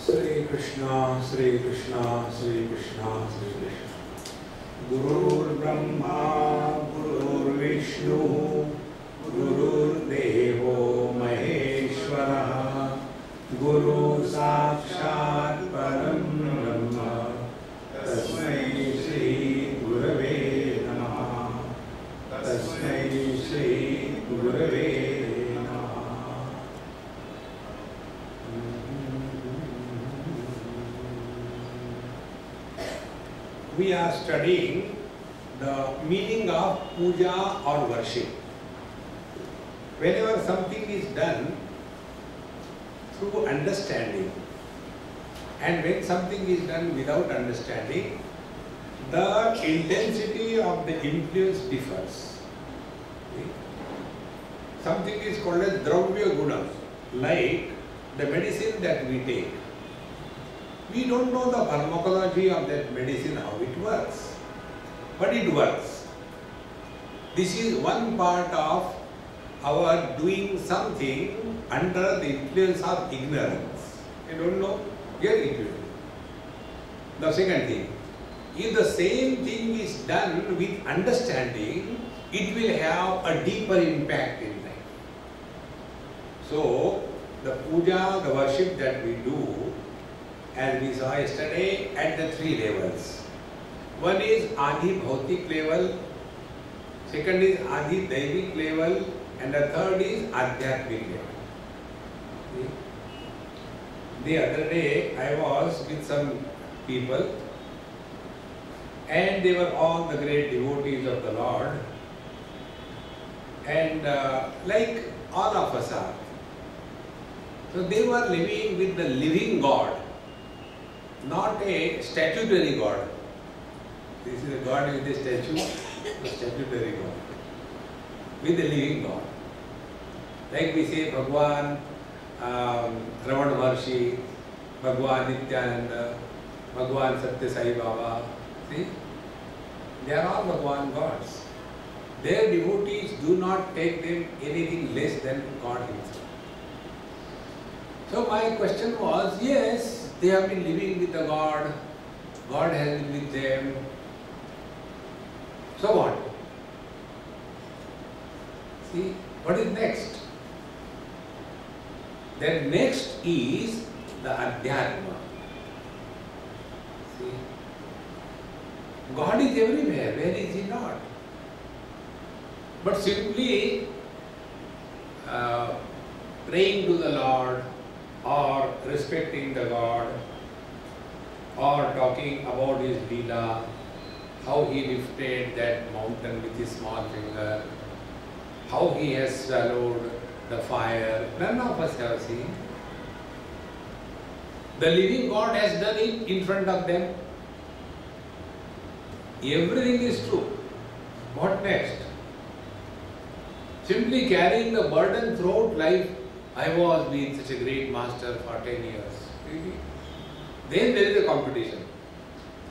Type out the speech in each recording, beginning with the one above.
Sri Krishna, Sri Krishna, Sri Krishna, Sri Krishna. Gurur Brahma, Gurur Vishnu, Gurur Devo Maheshwara, Guru Sakshat Param Brahma, Tasmai Shri Gurave Namaha, Tasmai Shri Gurave Namaha. We are studying the meaning of puja or worship. Whenever something is done through understanding, and when something is done without understanding, the intensity of the influence differs. Something is called as dravya guna, like the medicine that we take. We don't know the pharmacology of that medicine, how it works, but it works. This is one part of our doing something under the influence of ignorance. You don't know, you are ignorant. The second thing, if the same thing is done with understanding, it will have a deeper impact in life. So, the puja, the worship that we do, as we saw yesterday, at the three levels. One is Adi Bhautik level, second is Adi Daivik level, and the third is Adhyatmik level. See? The other day I was with some people and they were all the great devotees of the Lord, and like all of us are. So they were living with the living God, not a statutory God. This is a God with a statue, a statutory God, with a living God. Like we say Bhagwan, Ramana Maharshi, Bhagwan Nityananda, Bhagwan Satya Sai Baba. See? They are all Bhagwan gods. Their devotees do not take them anything less than God himself. So my question was, yes, they have been living with the God, God has been with them. So what? See, what is next? Then next is the Adhyatma. See, God is everywhere, where is He not? But simply praying to the Lord, or respecting the God, or talking about His Leela, how He lifted that mountain with His small finger, how He has swallowed the fire, none of us have seen. The living God has done it in front of them. Everything is true. What next? Simply carrying the burden throughout life. I was being such a great master for 10 years. Really? Then there is a competition.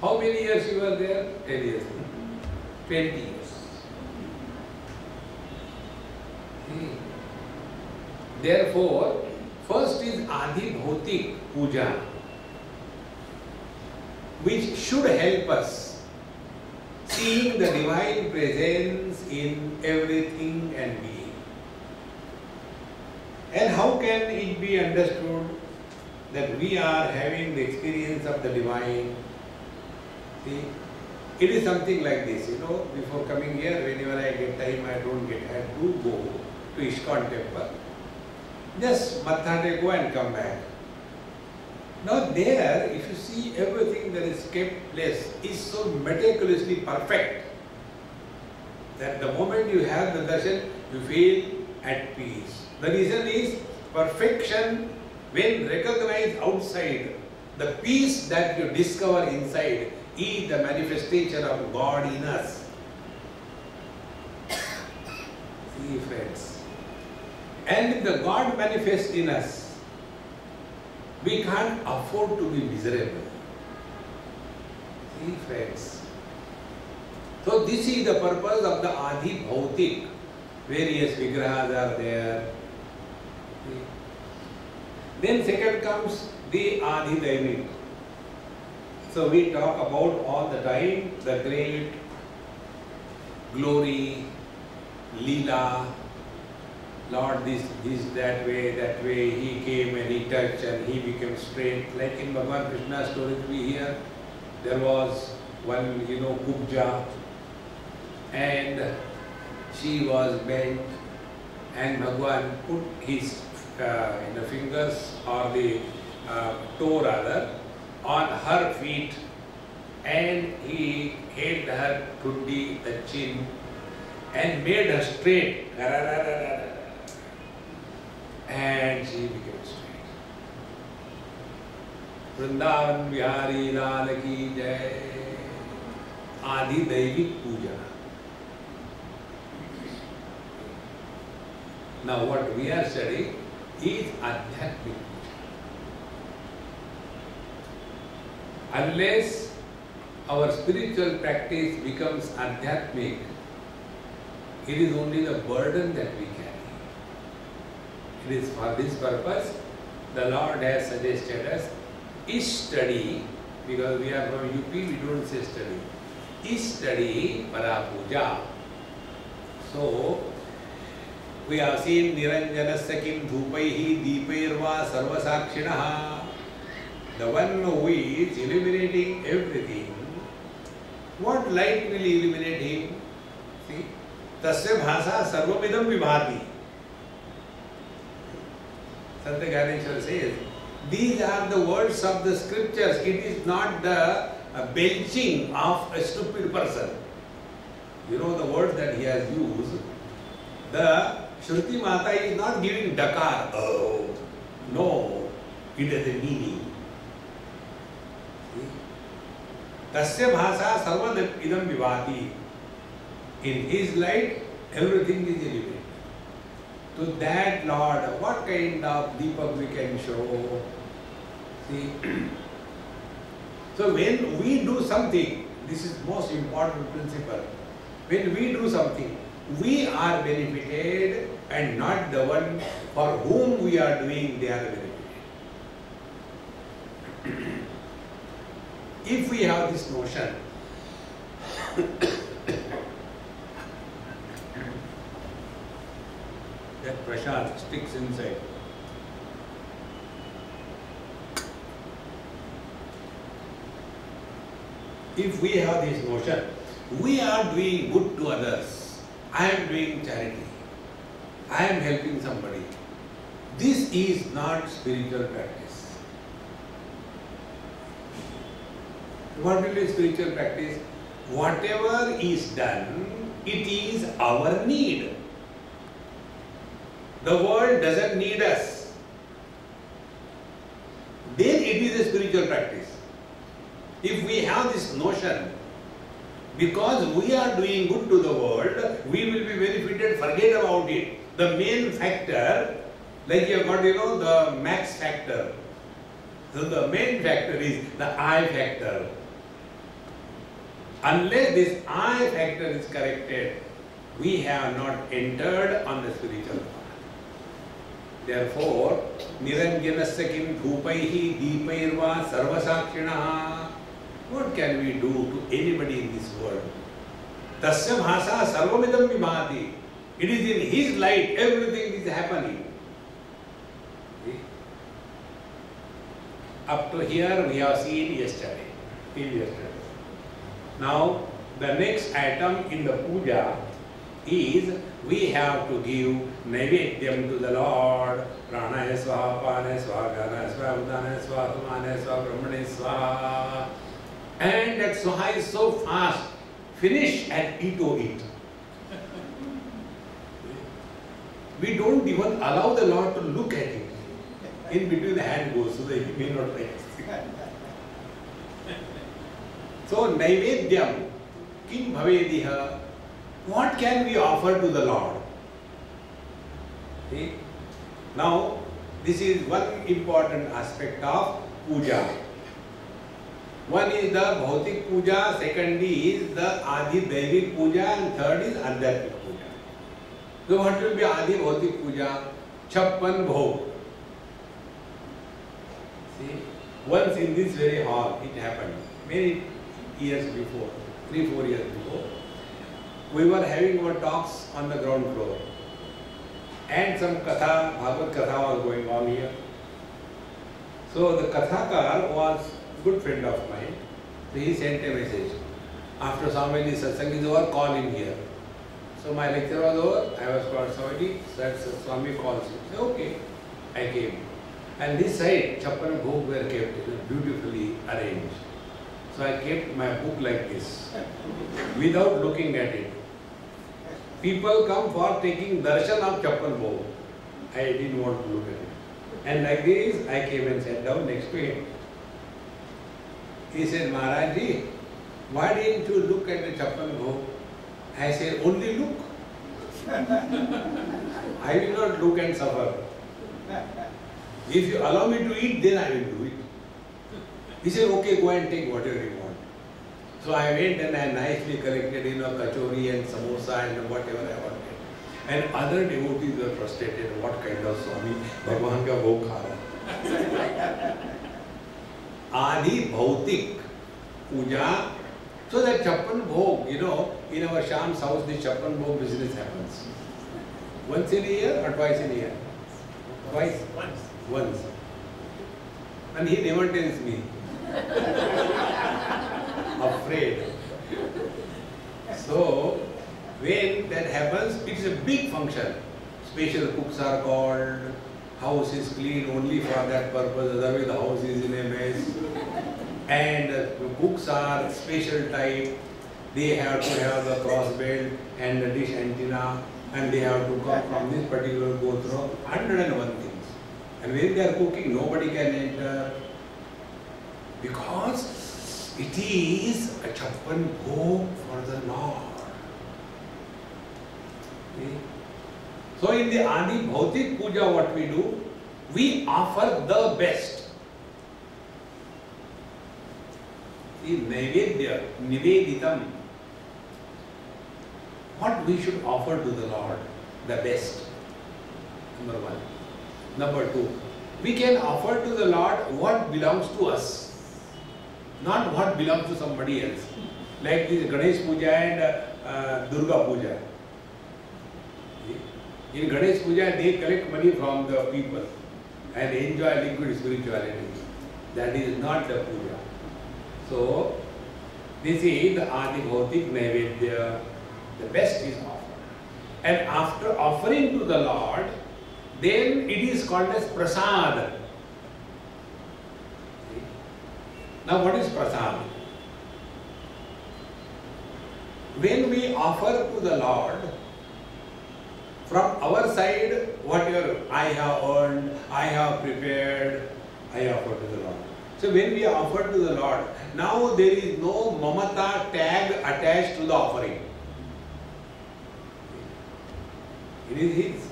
How many years you were there? 10 years. 20 years. Therefore, first is Adi Bhautik Puja, which should help us seeing the divine presence in everything and being. And how can it be understood that we are having the experience of the divine? See, it is something like this, before coming here, whenever I get time, I do go to ISKCON temple. Just Matha go and come back. Now there, if you see everything that is kept place is so meticulously perfect that the moment you have the darshan, you feel at peace. The reason is perfection when recognized outside, the peace that you discover inside is the manifestation of God in us. See friends. And if the God manifests in us, we can't afford to be miserable. See friends. So this is the purpose of the Adi Bhautik. Various vigrahas are there. Then second comes the Adi Daivik. So we talk about all the time the great glory, Leela, Lord this, that way, he came and he touched and he became straight. Like in Bhagavan Krishna's story we hear, there was one, Kubja, and she was bent, and Bhagavan put his fingers or the toe rather on her feet, and he held her tundi, the chin, and made her straight, and she became straight. Vrindavan Bihari Lal ki Jai. Adi Daivik Puja. Now what we are studying is Adhyatmik Puja. Unless our spiritual practice becomes Adhyatmik, it is only the burden that we carry. It is for this purpose the Lord has suggested us study, because we are from UP, we don't say study. Study para puja. So we have seen Niranjanasya kim dhupaihi deepairva sarvasakshinaha. The one who is illuminating everything, what light will illuminate him? See? Tasya bhasa sarvamidam vibhati. Santa Gyaneshwar says, these are the words of the scriptures. It is not the belching of a stupid person. You know the word that he has used. The Shruti Mata is not giving dakar. Oh, no, it has a meaning. Tasya bhasa sarva idam vivati. In his light, everything is illuminated. To that Lord, what kind of deepak we can show? See? So when we do something, this is most important principle. When we do something, we are benefited and not the one for whom we are doing, they are benefited. If we have this notion, that prasad sticks inside. If we have this notion, we are doing good to others. I am doing charity. I am helping somebody. This is not spiritual practice. What will be spiritual practice? Whatever is done, it is our need. The world doesn't need us. Then it is a spiritual practice. If we have this notion, because we are doing good to the world, we will be benefited, forget about it. The main factor, like you have got, the max factor. So the main factor is the I factor. Unless this I factor is corrected, we have not entered on the spiritual path. Therefore, Niranjanasya kim dhupaihi deepairva sarvasakshinaha. What can we do to anybody in this world? Tasya bhasa sarvamidam vibhati. It is in his light, everything is happening. See? Up to here we have seen yesterday, till yesterday. Now, the next item in the puja is we have to give naivedyam to the Lord. Pranaya swaha, panaya swaha, ganaya swaha, udanaya swaha, sumanaya swaha, brahmane swaha. And that swaha is so fast. Finish and eat. We don't even allow the Lord to look at it. In between the hand goes so that he may not like it. So, naivedyam kim bhavediha. What can we offer to the Lord? See? Now, this is one important aspect of puja. One is the bhautik puja, second is the adi daivik puja, and third is adhyatmik puja. So what will be adi bhautik puja? Chappan bhog. See, once in this very hall, it happened, many years before, 3-4 years before, we were having our talks on the ground floor. And some Katha, Bhagavad Katha was going on here. So the Kathakar was a good friend of mine. So he sent a message. After Swamiji's satsang is over, call him here. So my lecture was over, I was called Swamiji, said Swami calls him. I said, okay, I came. And this side, Chappan Bhog were kept beautifully arranged. So I kept my book like this, without looking at it. People come for taking darshan of Chappan Bhog. I didn't want to look at it. And like this, I came and sat down next to him. He said, Maharaj ji, why didn't you look at the Chappan Bhog? I said, only look. I will not look and suffer. If you allow me to eat, then I will do it. He said, okay, go and take whatever you want. So I went and I nicely collected, kachori and samosa and whatever I wanted. And other devotees were frustrated. What kind of Swami Bhagwan ka bhog kha raha? Adi bhautik puja. So that Chappan Bhog, in our Sham's house, the Chappan Bhog business happens. Once in a year or twice in a year? Twice? Once. And he never tells me. Afraid. So, when that happens, it is a big function. Special cooks are called, house is clean only for that purpose, otherwise the house is in a mess. And the cooks are special type. They have to have the cross belt and the dish antenna, and they have to come from this particular gotra, 101 things. And when they are cooking, nobody can enter, because it is a Chappan Bhog for the Lord. Okay. So in the Adi Bhautik Puja, what we do? We offer the best. See, Naivedya, Niveditam. What we should offer to the Lord? The best. Number one. Number two, we can offer to the Lord what belongs to us, not what belongs to somebody else. Like this Ganesh Puja and Durga Puja. In Ganesh Puja, they collect money from the people and enjoy liquid spirituality. That is not the puja. So, this is the Adi Bhautik Naivedya. The best is offered. And after offering to the Lord, then it is called as prasad. Now what is prasad? When we offer to the Lord, from our side, whatever I have earned, I have prepared, I offer to the Lord. So when we offer to the Lord, now there is no mamata tag attached to the offering. It is His.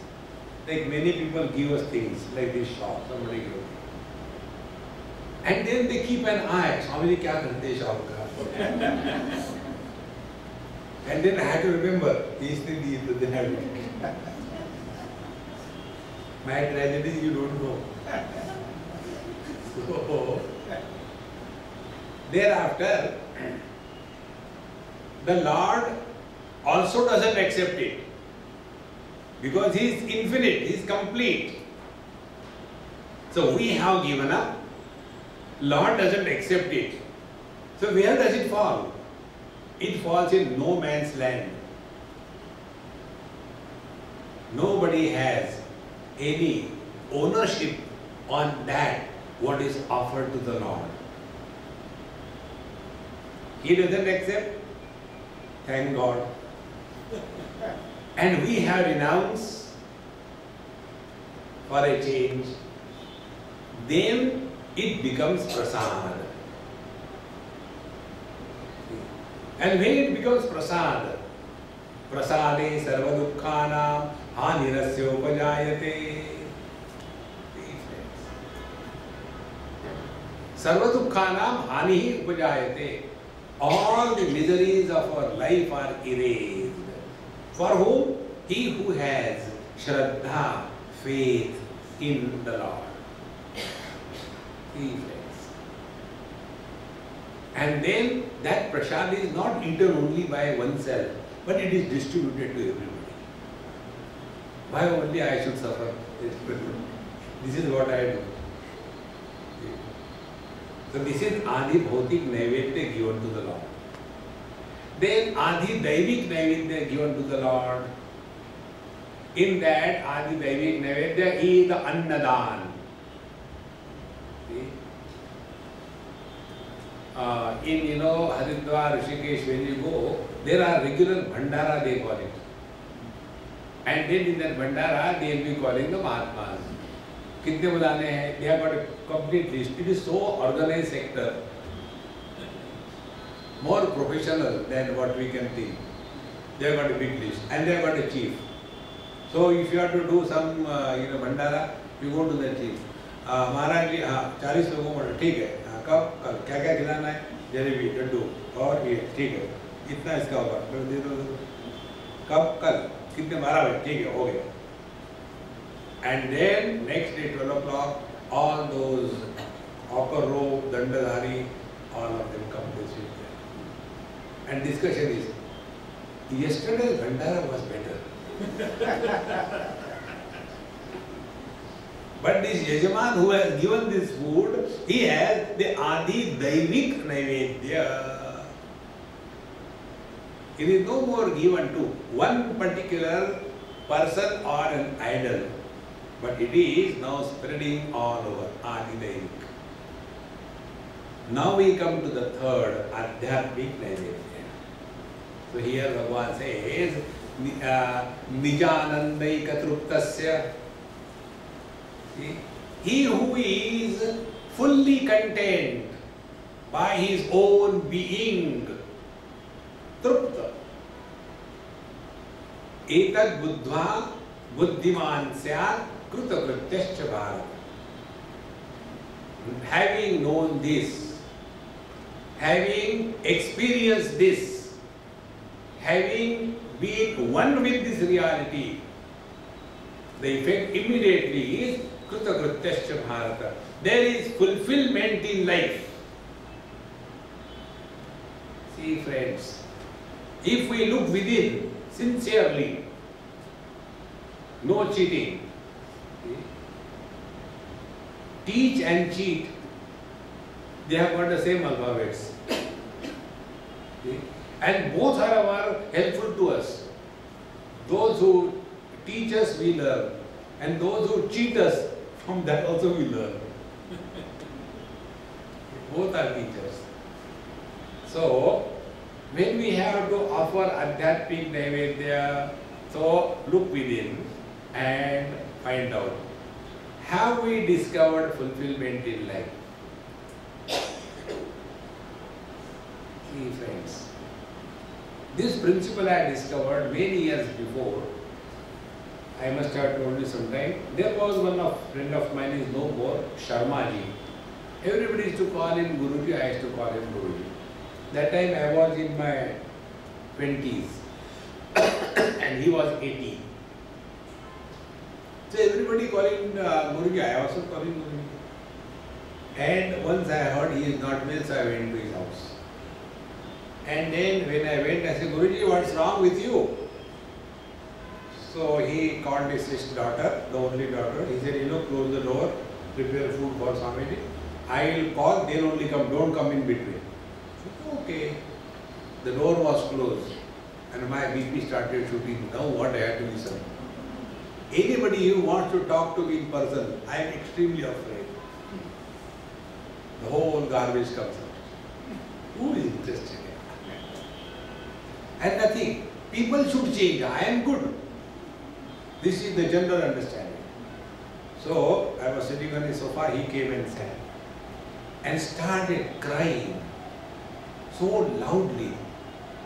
Like many people give us things, like this shop, somebody gives. And then they keep an eye, Swamiji kya karte shop ka? And then I had to remember, then I have to my tragedy you don't know. So, thereafter, the Lord also doesn't accept it. Because He is infinite, He is complete. So we have given up, Lord doesn't accept it. So where does it fall? It falls in no man's land. Nobody has any ownership on that what is offered to the Lord. He doesn't accept, thank God. And we have renounced for a change. Then it becomes prasad. And when it becomes prasad, prasade sarva dukkhanam hanirasya upajayate. Sarva dukkhanam hanihi upajayate. All the miseries of our life are erased. For whom? He who has Shraddha, faith in the Lord. See, friends. And then that prasad is not eaten only by oneself, but it is distributed to everybody. Why only I should suffer? This is what I do. So this is Adi Bhautik Naivedya given to the Lord. Then Adi Daivik Naivedya given to the Lord. In that Adi Daivik Naivedya is the Annadan. See? In Haridwar, Rishikesh, when you go, there are regular Bhandara, they call it. And then in that Bhandara, they will be calling the Mahatmas. कितने बुलाने हैं? They have got a complete list. It is so organized sector, more professional than what we can think. They have got a big list and they have got a chief. So if you have to do some Bhandara, you go to the chief. महाराज जी हाँ 40 लोगों को ठीक है कब कल क्या क्या खिलाना है जलेबी लड्डू और ये ठीक है इतना इसका होगा फिर दे दो कब कल कितने 12 बजे ठीक है हो गया. And then next day 12 o'clock, all those upper row, Dandadhari, all of them come to sit there. And discussion is, yesterday's Bhandara was better. But this Yajaman who has given this food, he has the Adi Daivik Naivedya. It is no more given to one particular person or an idol. But it is now spreading all over, Adi Daivik. Now we come to the third, Adhyatmik Naivedya. So here Bhagavan says, Nijanandaika Truptasya. He who is fully content by his own being, Trupta. Etad buddhva buddhiman syat krutakratyascha bharat. Having known this, having experienced this, having been one with this reality, the effect immediately is krutakratyascha bharata. There is fulfillment in life. See friends, if we look within sincerely, no cheating. Teach and cheat, they have got the same alphabets. And both are helpful to us. Those who teach us, we learn. And those who cheat us, from that also we learn. Both are teachers. So, when we have to offer Adhyatmik Naivedya, so look within and find out. Have we discovered fulfillment in life? See friends, this principle I discovered many years before. I must have told you sometime. There was one friend of mine, is no more, Sharma ji. Everybody used to call him Guruji, I used to call him Guruji. That time I was in my 20s and he was 80. So everybody calling Guruji, I also call him Guruji. And once I heard he is not well, so I went to his house. And then when I went, I said, Guruji, what's wrong with you? So he called his daughter, the only daughter. He said, close the door, prepare food for Swamiji. I will call, they'll only come, don't come in between. So, okay. The door was closed and my BP started shooting. Now what I had to listen. Anybody who wants to talk to me in person, I am extremely afraid. The whole garbage comes out. Who is interested? And nothing. People should change. I am good. This is the general understanding. So, I was sitting on the sofa, he came and sat and started crying so loudly,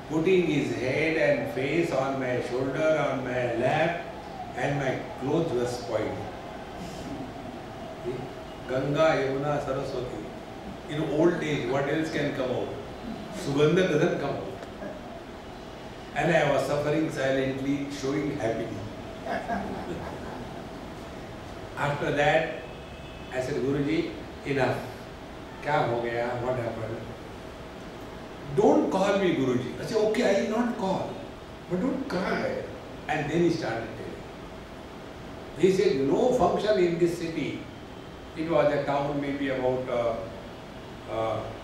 putting his head and face on my shoulder, on my lap, and my clothes were spoiled. See? Ganga, Yamuna, Saraswati. In old age, what else can come out? Sugandha doesn't come out. And I was suffering silently, showing happiness. After that, I said, Guruji, enough. क्या हो गया? What happened? Don't call me Guruji. I said, okay, I will not call. But don't cry. And then he started telling. He said, no function in this city. It was a town maybe about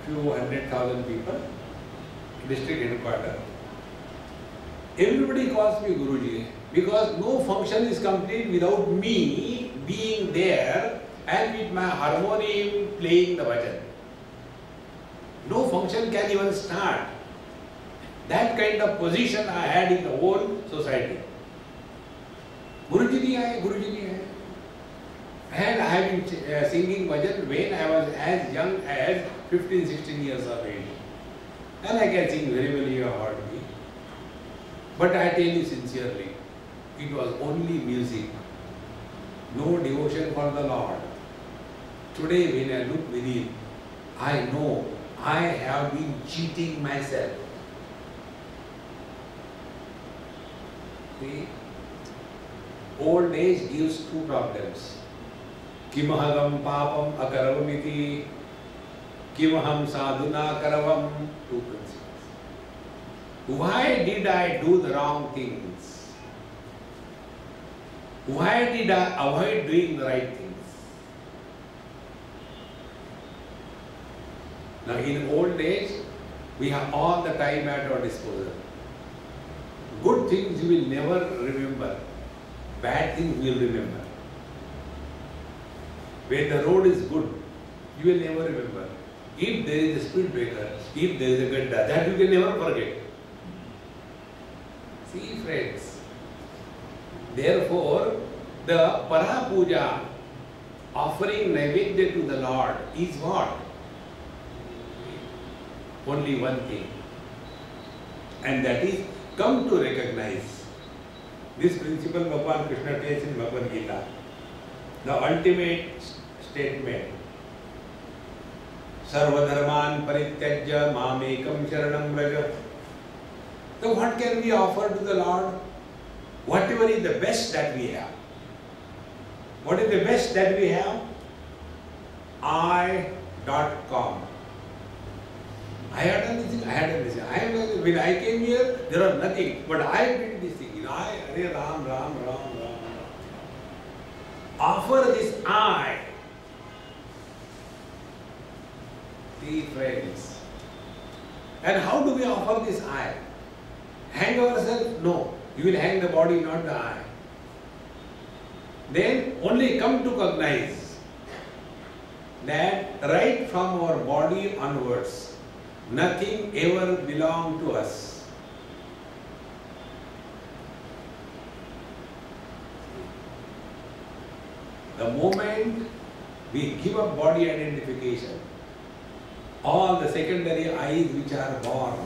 few 100,000 people, district headquarters. Everybody calls me Guruji because no function is complete without me being there and with my harmonium playing the bhajan. No function can even start. That kind of position I had in the whole society. Guruji nahi aaye, Guruji nahi aaye. And I have been singing bhajan when I was as young as 15, 16 years of age. And I can sing very well, you have heard me. But I tell you sincerely, it was only music, no devotion for the Lord. Today when I look within, I know I have been cheating myself. See, old age gives two problems. Kimahagam papam akaravamiti, kimaham sadhuna karavam, two principles. Why did I do the wrong things? Why did I avoid doing the right things? Now in old age, we have all the time at our disposal. Good things you will never remember. Bad things you will remember. When the road is good, you will never remember. If there is a speed breaker, if there is a gadda, that you can never forget. See friends, therefore the Para Puja, offering Naivedya to the Lord, is what? Only one thing, and that is come to recognize. This principle Bhagwan Krishna tells in Bhagavad Gita, the ultimate statement, Sarva Dharman Parityajya Mamekam Sharanam Vraja. So what can we offer to the Lord? Whatever is the best that we have. What is the best that we have? I.com. I had done this thing, I had done this thing. When I came here, there was nothing. But I did this thing. Hare Ram, Ram, Ram, Ram, Ram. Offer this I. See friends. And how do we offer this I? Hang ourselves? No. You will hang the body, not the eye. Then only come to recognize that right from our body onwards, nothing ever belonged to us. The moment we give up body identification, all the secondary eyes which are born,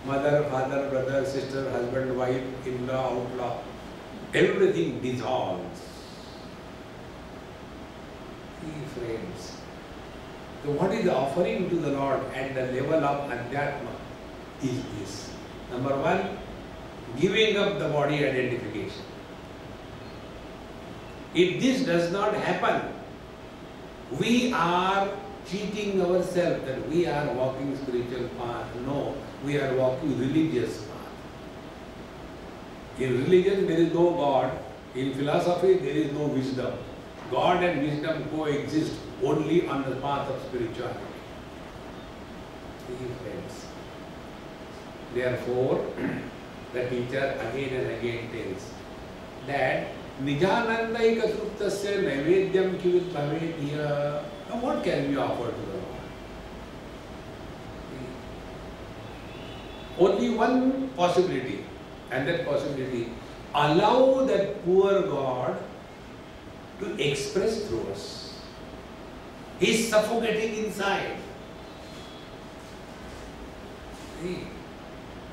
mother, father, brother, sister, husband, wife, in-law, outlaw, everything dissolves. See friends, so what is the offering to the Lord at the level of Adhyatma is this. Number one, giving up the body identification. If this does not happen, we are cheating ourselves that we are walking spiritual path. No, we are walking religious path. In religion there is no God. In philosophy there is no wisdom. God and wisdom coexist only on the path of spirituality. See friends. Therefore, the teacher again and again tells that Nijanandaika Truptasya Naivedyam Kivit Bhavedya. Now what can we offer to the Lord? Only one possibility, and that possibility, allow that poor God to express through us. He is suffocating inside.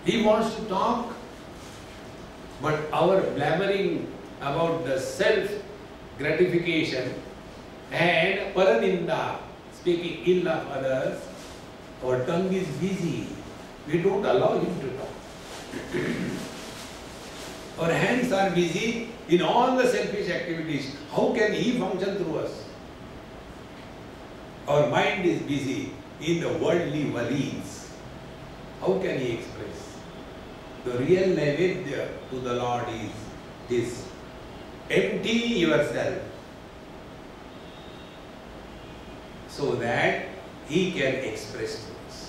He wants to talk, but our blabbering about the self gratification and paraninda, speaking ill of others, our tongue is busy. We don't allow him to talk. Our hands are busy in all the selfish activities. How can he function through us? our mind is busy in the worldly worries, how can he express? The real naivedya to the Lord is this: empty yourself so that he can express to us.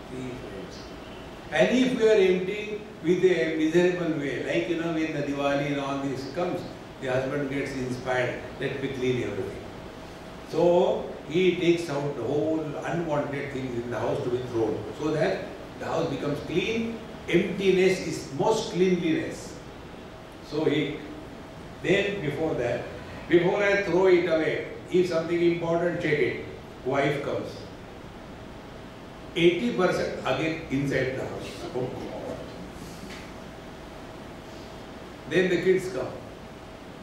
See, friends. And if we are empty with a miserable way, like when the Diwali and all this comes, the husband gets inspired, let me clean everything. So he takes out the whole unwanted things in the house to be thrown, so that the house becomes clean. Emptiness is most cleanliness. So then before that, before I throw it away, if something important, check it. Wife comes. 80% again inside the house. Oh God. Then the kids come.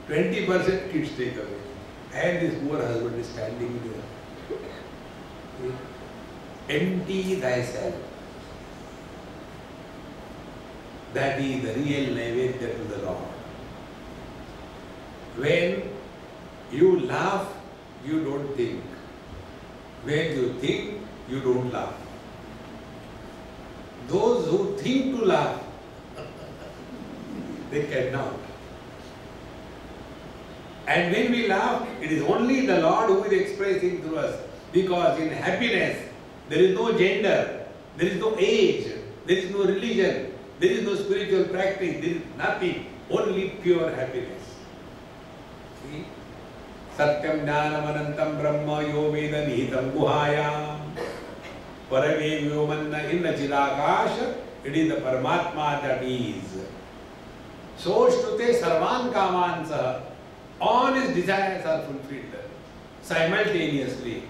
20% kids take away. And this poor husband is standing there. Empty thyself. That is the real naivedya to the Lord. When you laugh, you don't think. When you think, you don't laugh. Those who think to laugh, they cannot. And when we laugh, it is only the Lord who is expressing through us. Because in happiness, there is no gender, there is no age, there is no religion, there is no spiritual practice, there is nothing, only pure happiness. See? Satyam jnanam anantam brahma yo veda nihitam guhayam parave vyomanna inna chidakasha. It is the Paramatma that is. So shtute sarvan kaman saha. All his desires are fulfilled simultaneously.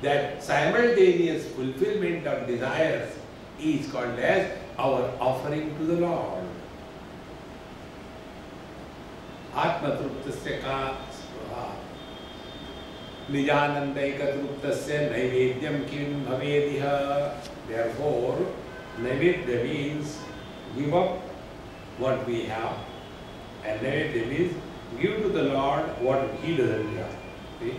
That simultaneous fulfillment of desires is called as our offering to the Lord. Atma truptasya ka svaha nijanandaika truptasya naivedyam kim bhavediha. Therefore, naivedya means give up what we have, and naivedya means give to the Lord what he doesn't have. See?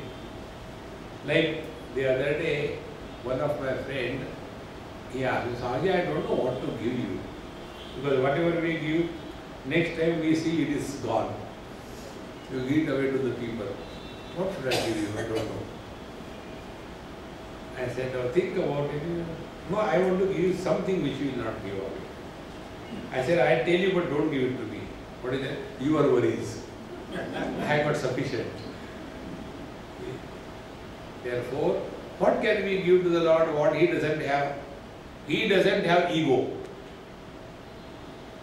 Like the other day, one of my friends, he asked me, Sahaji, I don't know what to give you. Because whatever we give, next time we see it is gone. You give it away to the people. What should I give you? I don't know. I said, oh, think about it. No, I want to give you something which you will not give away. I said, I tell you, but don't give it to me. What is that? Your worries. I have got sufficient. Therefore, what can we give to the Lord what he doesn't have? He doesn't have ego.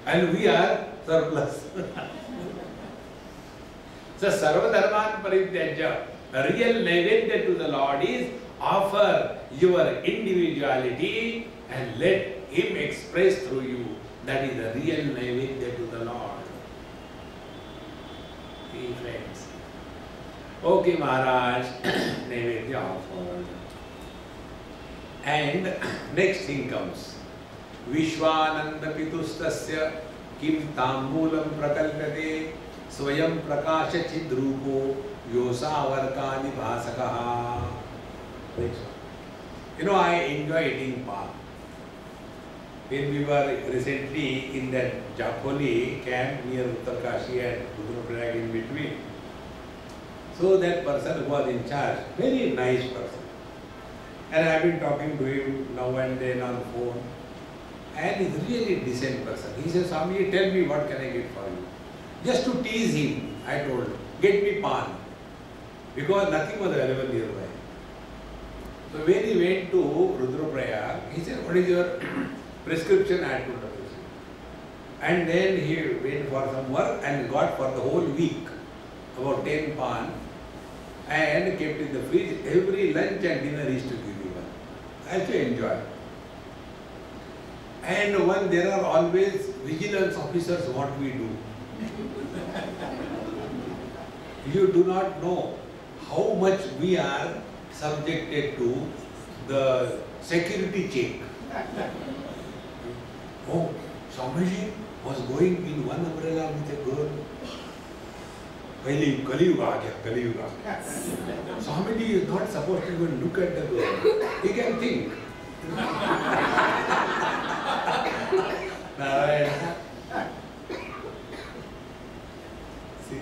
And we are surplus. So, sarva dharman parityajya. The real naivedya to the Lord is offer your individuality and let him express through you. That is the real naivedya to the Lord. See, friends. Okay, Maharaj, naivedya offered. And next thing comes. Vishwananda pitustasya kim tambulam prakalpate swayam prakasha chidrupo yosavarkani bhasakaha. I enjoy eating palm. When we were recently in that Japoli camp near Uttarkashi and Rudraprayag in between, so that person who was in charge, very nice person. And I have been talking to him now and then on the phone. And he's a really decent person. He says, Swami, tell me what can I get for you. Just to tease him, I told him, get me pan. Because nothing was available nearby. So when he went to Rudraprayag, he said, what is your prescription? I told him. And then he went for some work and got for the whole week about 10 pan and kept in the fridge. Every lunch and dinner he used to give me one. I used to enjoy. And when there are always vigilance officers, what we do? You do not know how much we are subjected to the security check. Oh, Swamiji was going in one umbrella with a girl. पहले कलयुग आ गया, कलयुग आ गया. Swamiji is not supposed to even look at the girl. He can think. See.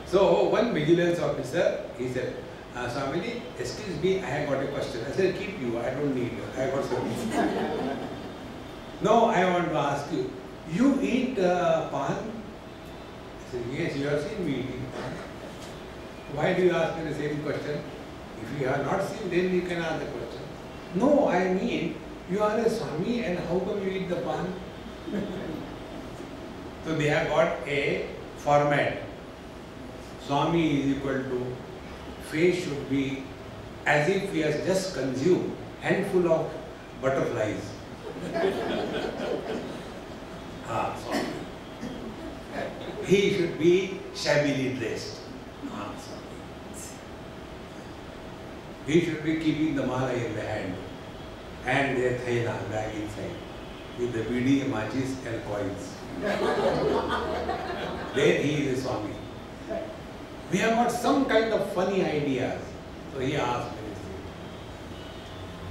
So one vigilance officer, he said, Swamiji, excuse me, I have got a question. I said, keep you, I don't need it. I have got something. No, I want to ask you, you eat pan? I said, yes, you have seen me eating pan. Why do you ask me the same question? If you have not seen, then you can ask the question. No, I mean, you are a Swami and how come you eat the pan? So they have got a format. Swami is equal to, face should be as if he has just consumed handful of butterflies. Swami. He should be shabbily dressed. He should be keeping the mala in the hand and the thaila bag inside with the bidi, machis and coins. Then he is a Swami. We have got some kind of funny ideas. So he asked me this thing.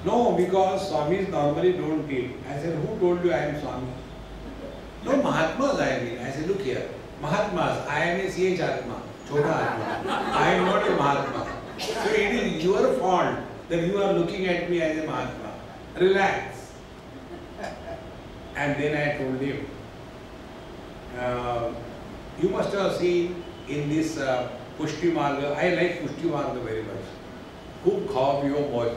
No, because Swamis normally don't eat. I said, who told you I am Swami? No, Mahatmas I mean. I said, look here. Mahatmas, I am a CH Atma, Chota Atma. I am not a Mahatma. So it is your fault that you are looking at me as a Mahatma. Relax. And then I told him, you must have seen in this Pushti Marga, I like Pushti Marga very much. Khub khao piyo mauj.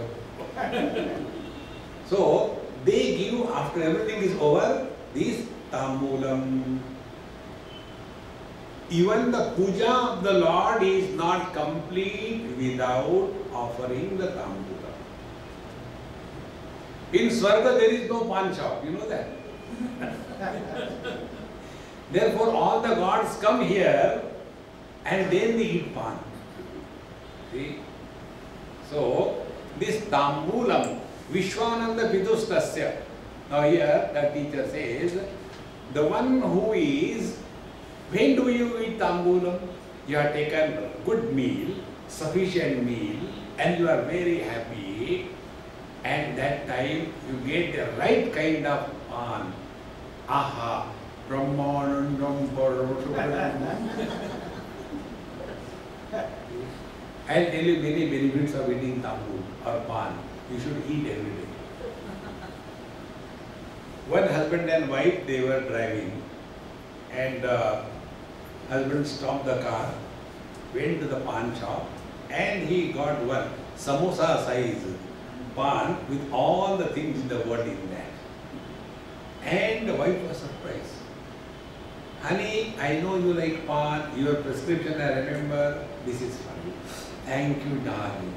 So they give, after everything is over, this Tambulam. Even the puja of the Lord is not complete without offering the Tambulam. In Swarga there is no pan shop, you know that. Therefore all the gods come here and then they eat pan. See? So this Tambulam, Vishwananda Pidustasya. Now here the teacher says, the one who is, when do you eat Tambulam? You have taken a good meal, sufficient meal, and you are very happy, and that time you get the right kind of pan. Aha! Brahmanandam Parasubramam. I'll tell you many benefits of eating tambul or pan. You should eat every day. One husband and wife, they were driving, and husband stopped the car, went to the pan shop, and he got one samosa size pan with all the things in the world in that. And the wife was surprised. Honey, I know you like pan, your prescription I remember, this is for you. Thank you, darling.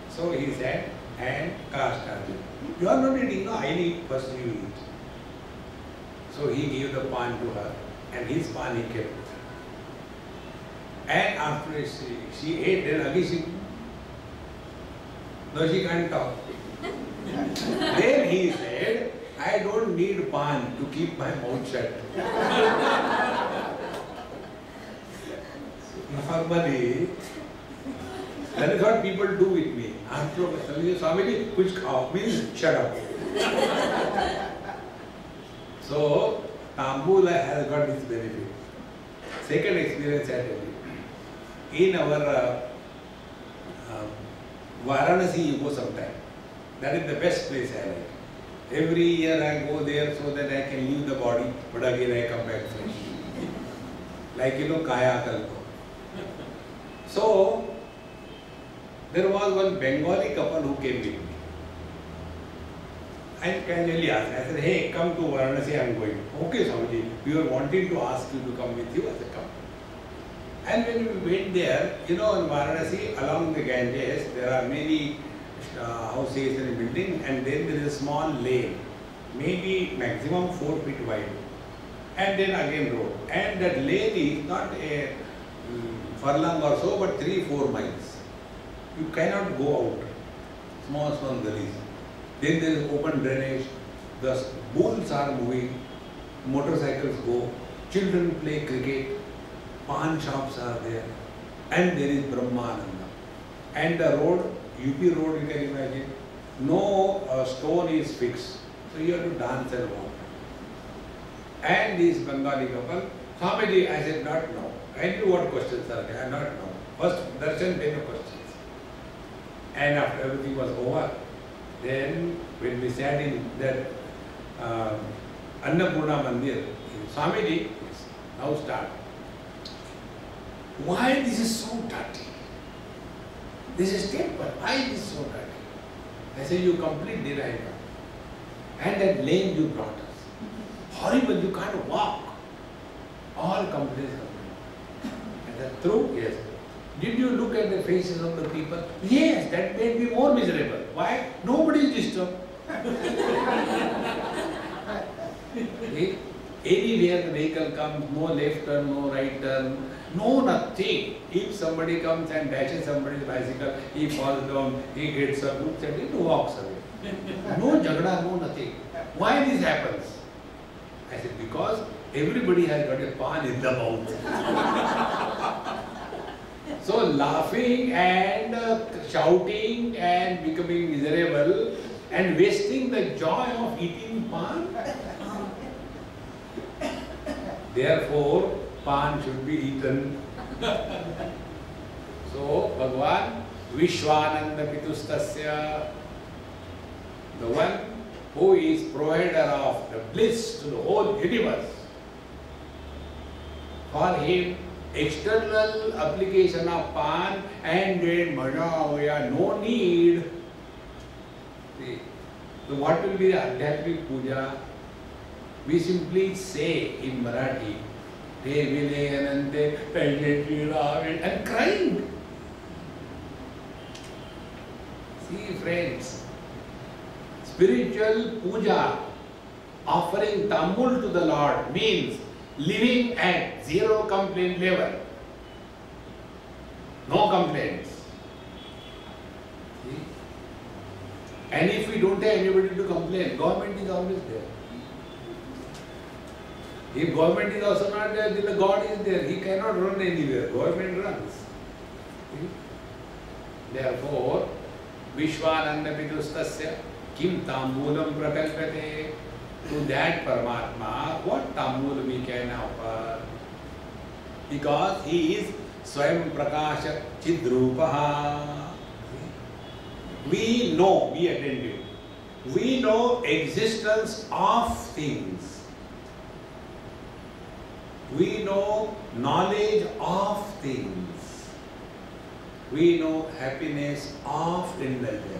So he said, and car started. You are not eating, no, I need, first you eat. So he gave the pan to her, and his pan he kept. And after she ate, then again she, no, she can't talk. Then he said, I don't need pan to keep my mouth shut. Normally, that is what people do with me. After Swamiji, kuch khao, means shut up. So, Tambula has got this benefit. Second experience I tell you. In our Varanasi, you go sometime. That is the best place I like. Every year I go there so that I can leave the body, but again I come back fresh. Like, you know, Kaya Kalpo. So, there was one Bengali couple who came with me. I casually asked, I said, hey, come to Varanasi, I am going. Okay, Swamiji, we were wanting to ask you to come with you. I said, come. And when we went there, you know, in Varanasi, along the Ganges, there are many houses and buildings, and then there is a small lane, maybe maximum 4 feet wide, and then again road. And that lane is not a furlong or so, but 3-4 miles. You cannot go out. Small gullies. Then there is open drainage. The bulls are moving. Motorcycles go. Children play cricket. Pan shops are there, and there is Brahmananda. And the road, UP road, you can imagine, no stone is fixed. So you have to dance and walk. And this Bengali couple, Swamiji, I said, not now. I knew what questions are there, not now. First darshan, then the questions. And after everything was over, then when we sat in that Annapurna Mandir, Swamiji, now start. Why this is so dirty? This is temple. Why this is so dirty? I said, you complete Nirayana. And that lane you brought us. Horrible, you can't walk. All complaints come. And that's true? Yes. Did you look at the faces of the people? Yes, that made me more miserable. Why? Nobody is disturbed. Anywhere the vehicle comes, no left turn, no right turn, no nothing. If somebody comes and dashes somebody's bicycle, he falls down, he gets up, looks at it, he walks away. No jagda, no nothing. Why this happens? I said, because everybody has got a pan in the mouth. So laughing and shouting and becoming miserable and wasting the joy of eating pan. Therefore, pan should be eaten. So, Bhagavan, Vishwananda Pitustasya, the one who is provider of the bliss to the whole universe. For him, external application of pan and then maja, no need. See, so what will be the Adhyatmik puja? We simply say in Marathi, and crying. See friends, spiritual puja, offering tambul to the Lord means living at zero complaint level. No complaints. See? And if we don't have anybody to complain, government is always there. If government is also not there, then the God is there. He cannot run anywhere. Government runs. See? Therefore, Vishwananda Pitustasya Kim Tambulam Prakalpate. To that Paramatma, what tambul we can offer? Because he is Swayam Prakasha Chidrupaha. We know, be attentive. We know existence of things. We know knowledge of things. We know happiness of indulgence.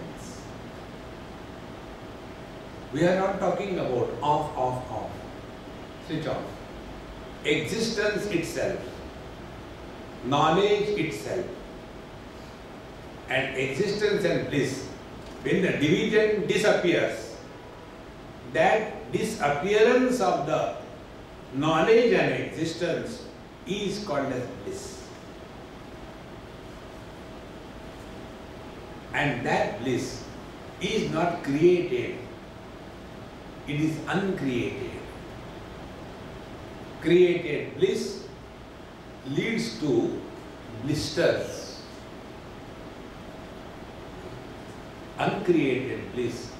We are not talking about off. Switch off. Existence itself. Knowledge itself. And existence and bliss. When the division disappears, that disappearance of the knowledge and existence is called as bliss. And that bliss is not created. It is uncreated. Created bliss leads to blisters. Uncreated bliss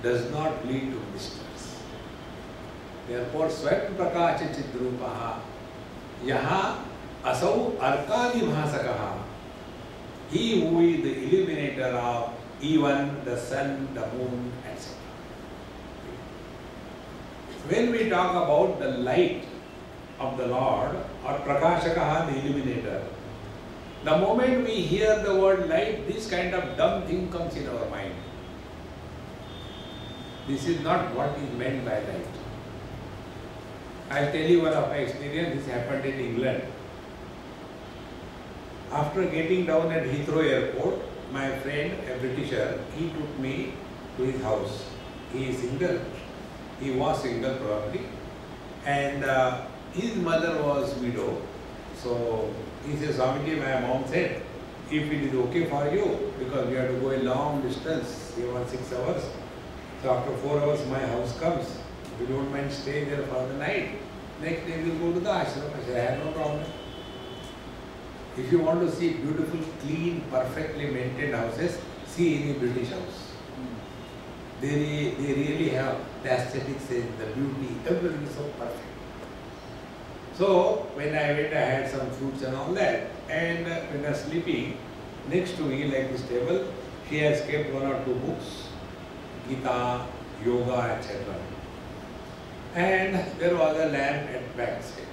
does not lead to blisters. Therefore, Swayam Prakasha Chidrupaha Yaha Asau Arkadi Bhasakaha. He who is the illuminator of even the sun, the moon, etc. When we talk about the light of the Lord or Prakashakaha, the illuminator, the moment we hear the word light, this kind of dumb thing comes in our mind. This is not what is meant by light. I'll tell you one of my experience. This happened in England. After getting down at Heathrow Airport, my friend, a Britisher, he took me to his house. He is single. He was single probably. And his mother was widow. So he says, Swamiji, my mom said, if it is okay for you, because we have to go a long distance, even 6 hours. So after 4 hours, my house comes. If you don't mind staying there for the night, next day we'll go to the ashram. I said, I have no problem. If you want to see beautiful, clean, perfectly maintained houses, see any British house. They really have the aesthetic sense, the beauty, everything is so perfect. So when I went, I had some fruits and all that. And when I was sleeping, next to me, like this table, she has kept 1 or 2 books, Gita, Yoga, etc. And there was a lamp at back side.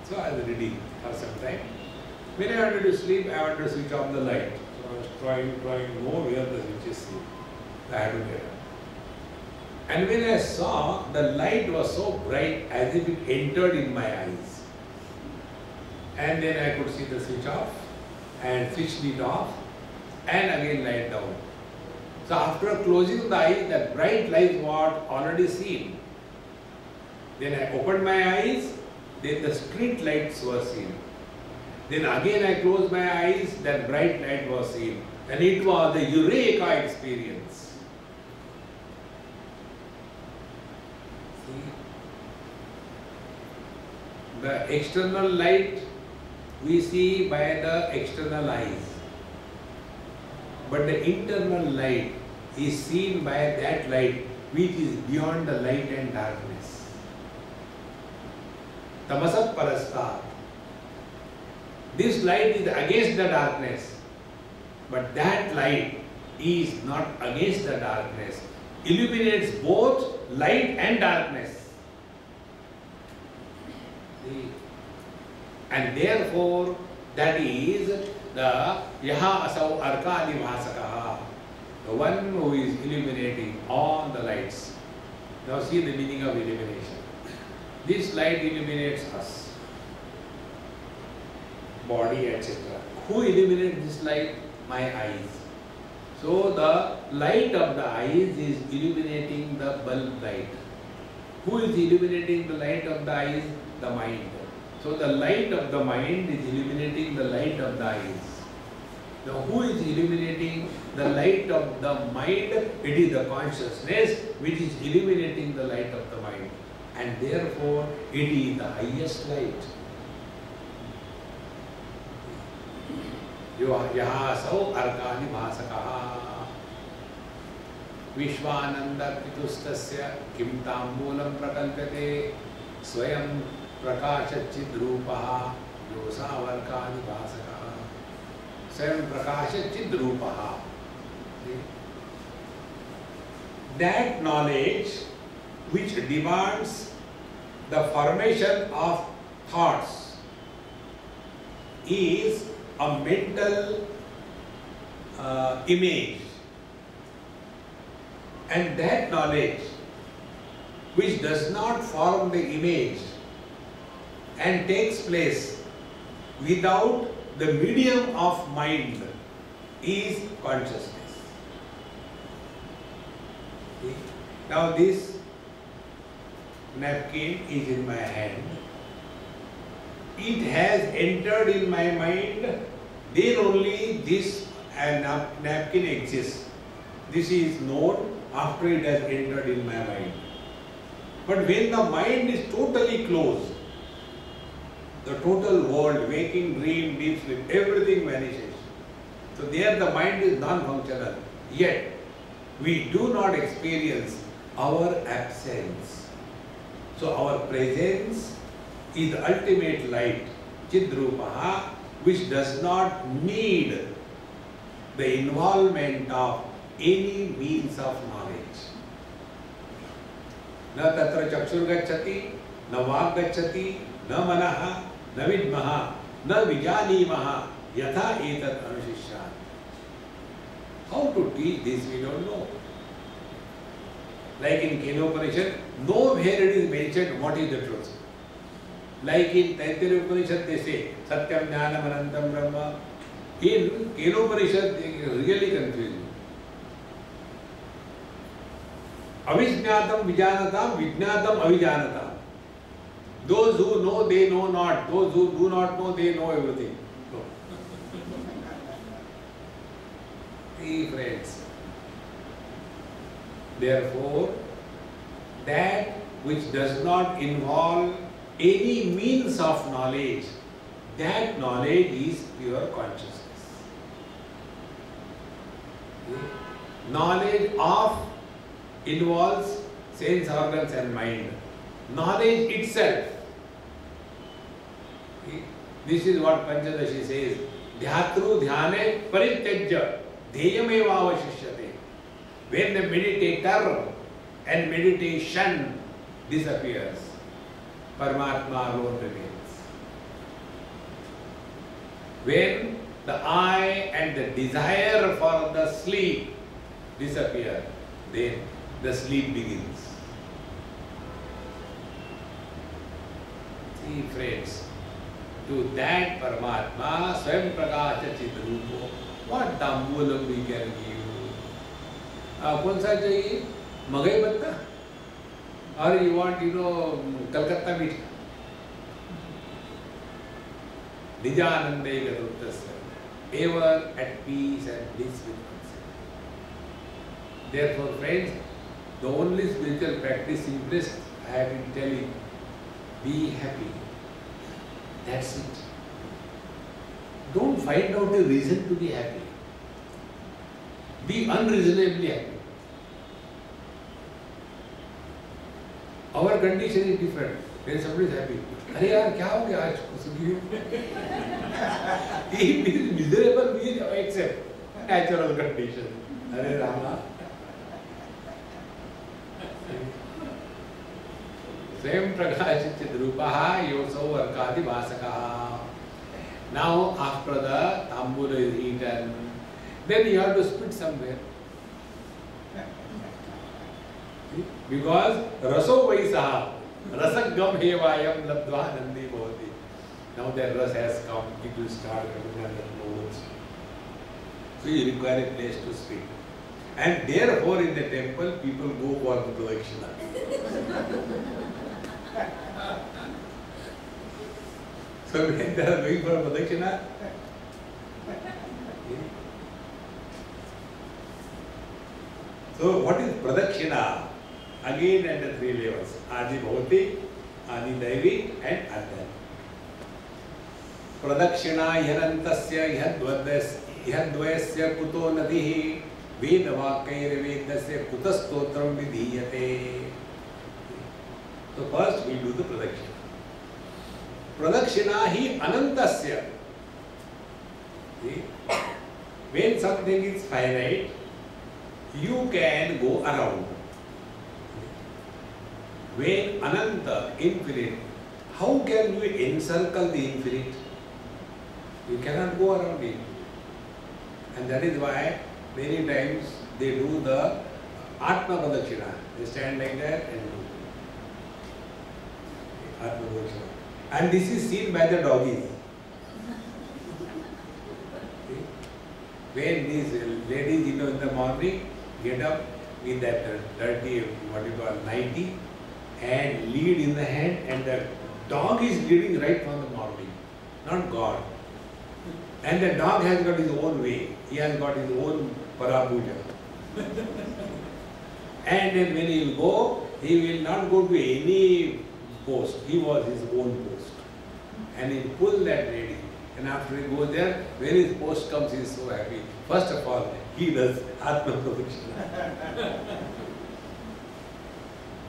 So I was reading for some time. When I wanted to sleep, I wanted to switch off the light. So I was trying more where the switch is sleep. I had to get up. And when I saw, the light was so bright as if it entered in my eyes. And then I could see the switch off and switched it off and again light down. So after closing the eyes, that bright light was already seen. Then I opened my eyes, then the street lights were seen. Then again I closed my eyes, that bright light was seen. And it was the Eureka experience. See? The external light we see by the external eyes. But the internal light is seen by that light which is beyond the light and darkness. Tamasat parastat. This light is against the darkness, but that light is not against the darkness. Illuminates both light and darkness. See? And therefore, that is the Yaha Asau Arkadi Bhasakaha, the one who is illuminating all the lights. Now see the meaning of illumination. This light illuminates us, body, etc. Who illuminates this light? My eyes. So the light of the eyes is illuminating the bulb light. Who is illuminating the light of the eyes? The mind. So the light of the mind is illuminating the light of the eyes. Now who is illuminating the light of the mind? It is the consciousness which is illuminating the light of the mind. And therefore it is the highest light. Yaha Asau Arkani Bhasakaha Vishwananda Pitustasya Kim Tambulam Prakalpate Swayam Prakashachid Rupaha Yosavarkani Bhasakaha Swayam Prakashachid Rupaha. That knowledge which demands the formation of thoughts is a mental image, and that knowledge which does not form the image and takes place without the medium of mind is consciousness. See? Now this napkin is in my hand. It has entered in my mind, then only this napkin exists. This is known after it has entered in my mind. But when the mind is totally closed, the total world, waking, dream, deep sleep, everything vanishes. So there the mind is non-functional. Yet we do not experience our absence. So our presence is the ultimate light, Chidrupaha, which does not need the involvement of any means of knowledge. Na tatra chakshur gacchati, na vak gacchati, na manaha, na vidmaha, na vijanimaha, yatha etat anushishyat. How to teach this we don't know. Like in Kenopanishad, nowhere it is mentioned what is the truth. Like in Taittiriya Upanishad they say, Satyam Jnanam Anantam Brahma. In Kenopanishad they really confusing. Avijñātam vijānatam, vijñātam avijānatam. Those who know, they know not. Those who do not know, they know everything. No. See friends. Therefore, that which does not involve any means of knowledge That knowledge is pure consciousness. Knowledge of involves sense organs and mind. Knowledge itself. This is what Panchadashi says. Dhyatru dhyane parityajya dheyameva avashishyate. When the meditator and meditation disappears, Paramatma alone remains. When the I and the desire for the sleep disappear, then the sleep begins. See, friends, to that Paramatma, Swayam Prakasha Chidrupo, what tambulam we can give? कौन सा चाहिए? मगई पत्ता? Or you want, Calcutta meat? Nijanande Gaduttasya, ever at peace and bliss with oneself. Therefore, friends, the only spiritual practice simplest I have been telling, be happy. That's it. Don't find out a reason to be happy. Be unreasonably happy. Our condition is different. When somebody is happy, अरे यार क्या हो गया आज सुखी हो? He is miserable, we accept natural condition. अरे Rama. Swayam Prakasha Chidrupaha Yoso Varkadi Vasakaha. Now after the tambula is eaten, then you have to spit somewhere. Because raso vaisaha, rasagam hevayam labdva nandi bhavati. Now that ras has come, it will start coming under clothes. So you require a place to spit. And therefore in the temple people go for the pradakshina. So when they are going for pradakshina, so what is pradakshina? Again at the three levels, Adi Bhautik, Adi Daivik and Adhyatmik. Pradakshina yanantasya ihadvayasya kuto nadihi vedavakair vedasya kutastotram vidhiyate. So first we do the pradakshina. Pradakshina hi anantasya. See? When something is finite, you can go around. When ananta, infinite, how can you encircle the infinite? You cannot go around it. And that is why many times they do the Atma Pradakshina. They stand like that and do Atma Pradakshina. And this is seen by the doggies. When these ladies, in the morning, get up with that dirty, what you call, nightie, and lead in the hand, and the dog is leading right from the morning, not God. And the dog has got his own way. He has got his own parapuja. And then when he will go, he will not go to any post. He was his own post. And he will pull that lady. And after he goes there, when his post comes, he is so happy. First of all, he does Atma Pradakshina.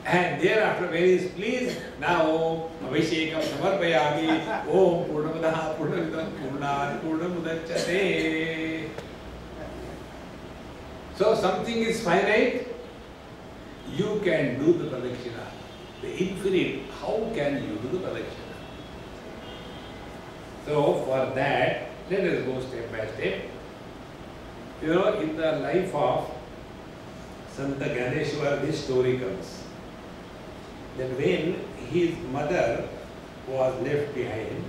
And thereafter, when he is pleased, now Abhishekam Samarpayami, Om Purnamadaha Purnamidam Purnat Purnamudachyate. So something is finite, you can do the pradakshina. The infinite, how can you do the pradakshina? So for that, let us go step by step. In the life of Santa Ganeshwar, this story comes. That when his mother was left behind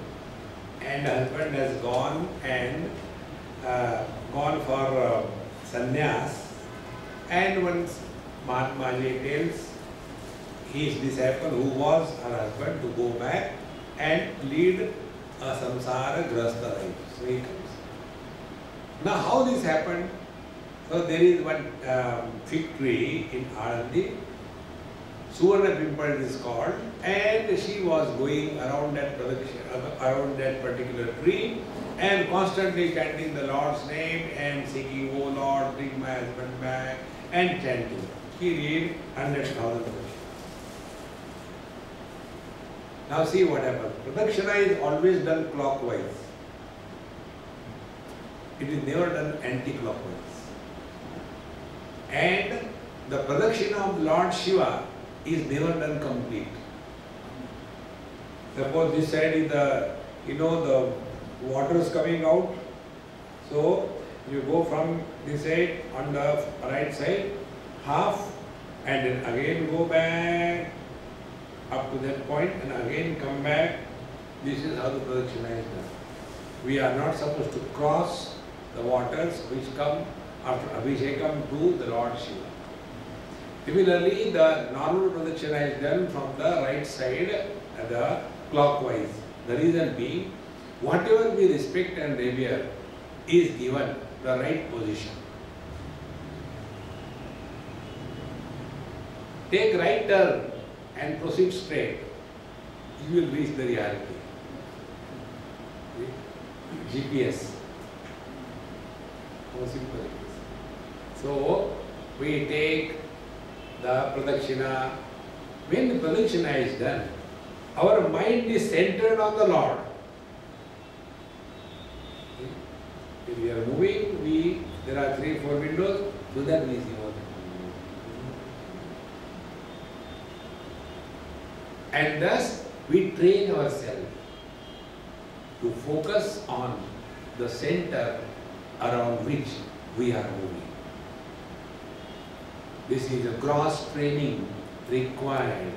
and husband has gone and gone for sannyas, and once Mahatmaji tells his disciple, who was her husband, to go back and lead a samsara grasta life. So he comes. Now how this happened? So there is one fig tree in Alandi. Suvarna Pimple it is called, and she was going around that around that particular tree and constantly chanting the Lord's name and singing, "Oh Lord, bring my husband back," and chanting. She read 100,000 verses. Now see what happens. Pradakshina is always done clockwise. It is never done anti-clockwise. And the Pradakshina of Lord Shiva is never done complete. Suppose this side is the, the water is coming out. So you go from this side on the right side, half, and then again go back up to that point and again come back. This is how the Pradakshina is done. We are not supposed to cross the waters which come after Abhishekam to the Lord Shiva. Similarly, the normal Pradakshina is done from the right side, the clockwise. The reason being, whatever we respect and revere is given the right position. Take right turn and proceed straight. You will reach the reality. GPS. How simple it is. So, we take the Pradakshina. When the Pradakshina is done, our mind is centered on the Lord. If we are moving, there are 3-4 windows, so that we see what. And thus, we train ourselves to focus on the center around which we are moving. This is a gross training required.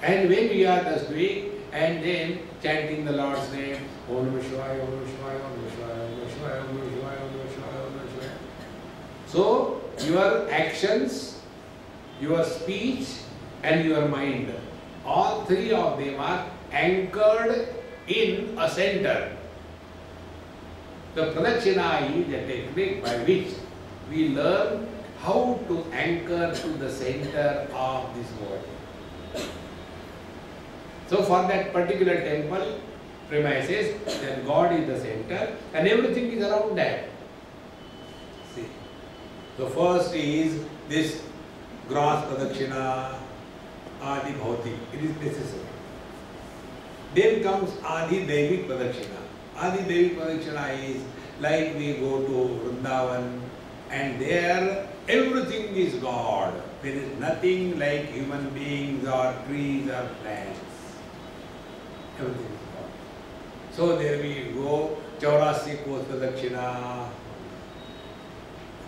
And when we are thus doing, and then chanting the Lord's name, Om Namah Shivaya, Om Namah Shivaya, Om Namah Shivaya, Om Namah Shivaya, Om Namah Shivaya, Om Namah Shivaya, Om Namah Shivaya. So, your actions, your speech, and your mind, all three of them are anchored in a center. The Pradakshina is a technique by which we learn how to anchor to the center of this world. So for that particular temple premises, then God is the center and everything is around that. See. So first is this gross Pradakshina, Adi Bhautik. It is necessary. Then comes Adi Devik Pradakshina. Adi Devik Pradakshina is like we go to Vrindavan and there everything is God. There is nothing like human beings or trees or plants. Everything is God. So there we go, Chaurasi Kos Pradakshina.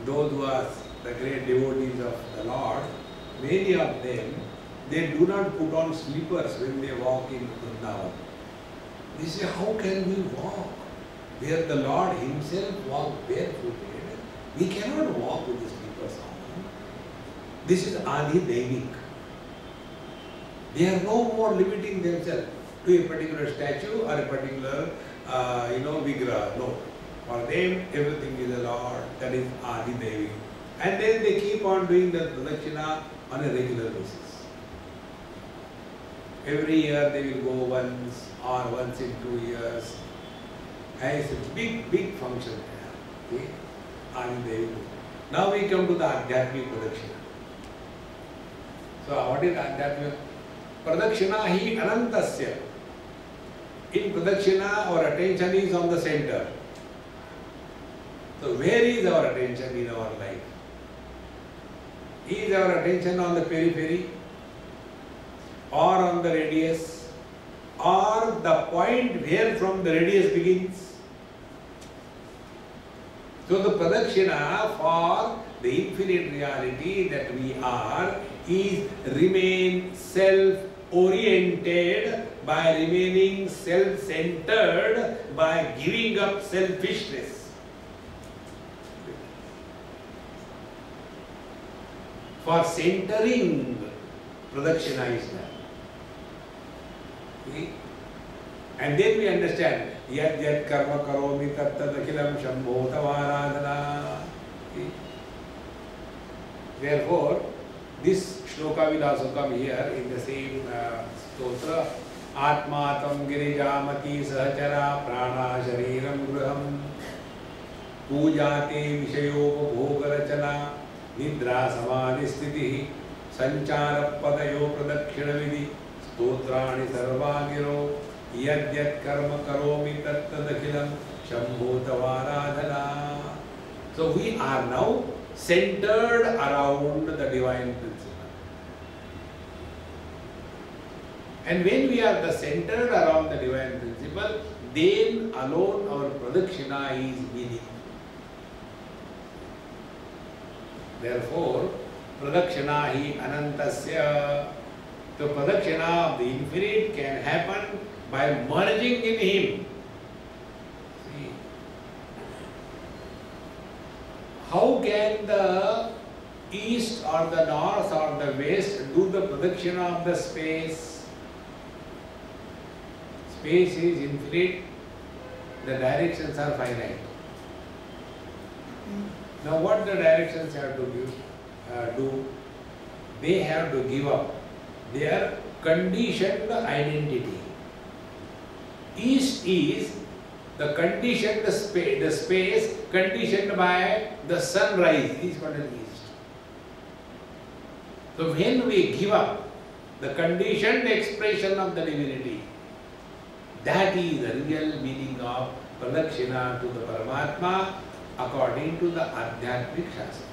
Those who are the great devotees of the Lord, many of them, they do not put on slippers when they walk in Vrindavan. They say, how can we walk? Where the Lord Himself walked barefooted, we cannot walk with the slippers on. This is Adi Devik. They are no more limiting themselves to a particular statue or a particular, vigraha. No. For them, everything is the Lord. That is Adi Devik. And then they keep on doing the Pradakshina on a regular basis. Every year they will go once or once in 2 years. And it's a big function there. Okay? Adi Devik. Now we come to the Adhyatmik Pradakshina. So what is Adhyatmik? Pradakshina hi anantasya. In Pradakshina our attention is on the center. So where is our attention in our life? Is our attention on the periphery or on the radius or the point where from the radius begins? So the Pradakshina for the infinite reality that we are is remain self-oriented by remaining self-centered by giving up selfishness. For centering, Pradakshina is done. Okay? And then we understand, yad yad karma karomi tat tat akhilam shambho tavaradhana. Okay? Therefore, shloka will also come here in the same stotra. Atma tam girijamati sahachara prana shariram graham पूजाते विषयोपभोगरचना निद्रा समाधि स्थिति संचार पदयो प्रदक्षिण विधि स्तोत्राणि सर्वा गिरो यद्यत् कर्म करोमि तत्तदखिलं Shambho तवाराधना. So we are now centered around the divine principle. And when we are centered around the divine principle, then alone our pradakshina is meaningful. Therefore, pradakshina hi anantasya. The pradakshina of the infinite can happen by merging in him. See, how can the east or the north or the west do the pradakshina of the space? Space is infinite, the directions are finite. Now what the directions have to do? They have to give up their conditioned identity. East is the conditioned the space conditioned by the sunrise is called as east. So when we give up the conditioned expression of the divinity, that is the real meaning of pradakshina to the Paramatma according to the Adhyatmik Shastra.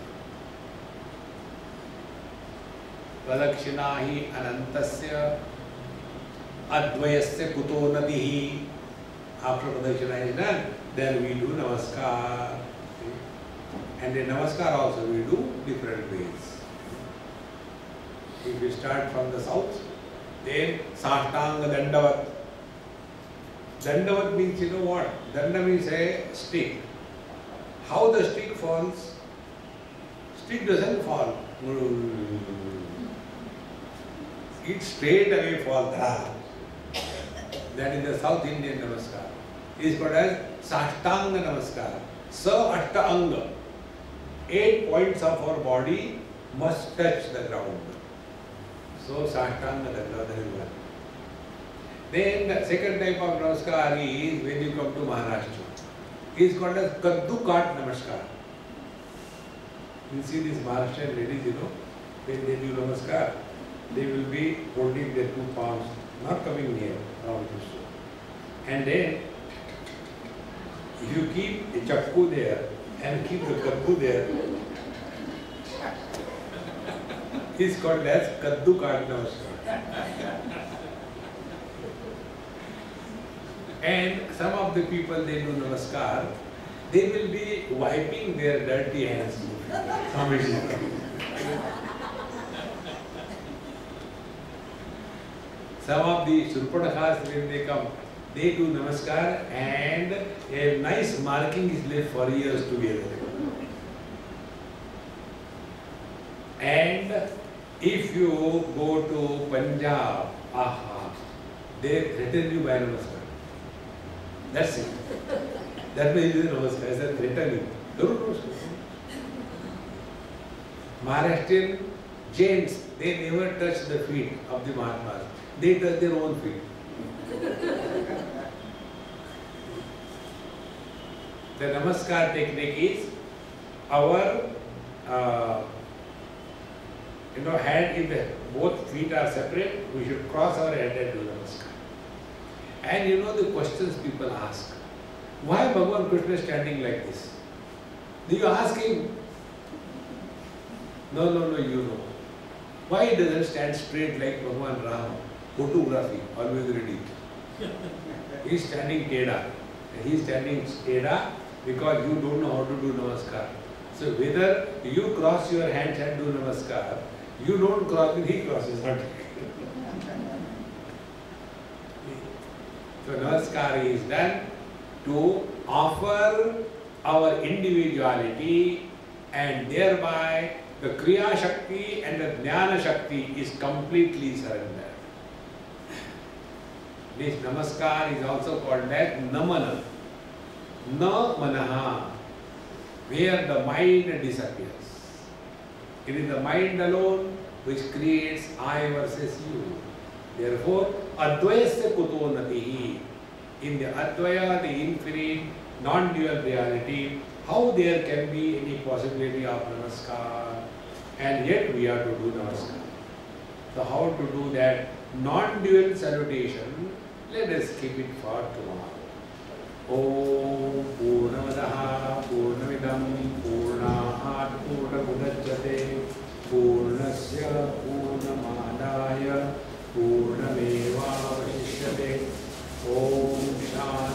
Pradakshina hi anantasya advayasya kuto nadihi. After pradakshina is done, then we do namaskar. And in namaskar also we do different ways. If we start from the south, then Sahtanga Dandavat. Dandavat means, you know what? Danda means a stick. How the stick falls? Stick doesn't fall. It straight away falls. That is the South Indian Namaskar. It is called as Sahtanga Namaskar. Sa Ashta Anga. 8 points of our body must touch the ground. So Sahtanga Dandavat is one. Then the second type of Namaskar is when you come to Maharashtra. It is called as Kaddu Kat Namaskar. You see these Maharashtrian ladies, you know, when they do Namaskar, they will be holding their 2 palms, not coming near around this. And then, if you keep a chakku there and keep the kaddu there, it is called as Kaddu Kat Namaskar. And some of the people, they do namaskar, they will be wiping their dirty hands. Some of the Surpanakhas, when they come, they do namaskar and a nice marking is left for years together. And if you go to Punjab, they threaten you by namaskar. That's it. That way you namaskar. As a threatening. Don't Maharashtrian Jains, they never touch the feet of the Mahatmas. They touch their own feet. The namaskar technique is our hand, if both feet are separate, we should cross our head and do namaskar. And you know the questions people ask. Why Bhagavan Krishna is standing like this? Do you ask him? No, you know. Why he doesn't stand straight like Bhagavan Rama? Photography, always ready. He is standing teda. He is standing teda because you don't know how to do namaskar. So whether you cross your hands and do namaskar, you don't cross it, he crosses not. So namaskar is done to offer our individuality, and thereby the Kriya Shakti and the Jnana Shakti is completely surrendered. This namaskar is also called as namana. Na manaha, where the mind disappears. It is the mind alone which creates I versus you. Therefore, Advayasya Kutonatihi. In the Advaya, the infinite, non-dual reality, how there can be any possibility of Namaskar, and yet we are to do Namaskar. So how to do that non-dual salutation? Let us keep it for tomorrow. Om Purnamadaha Purnamidam Purnahat Purnamudachyate Purnasya Purnamadaya Purnameva Vashishyate Om Shanti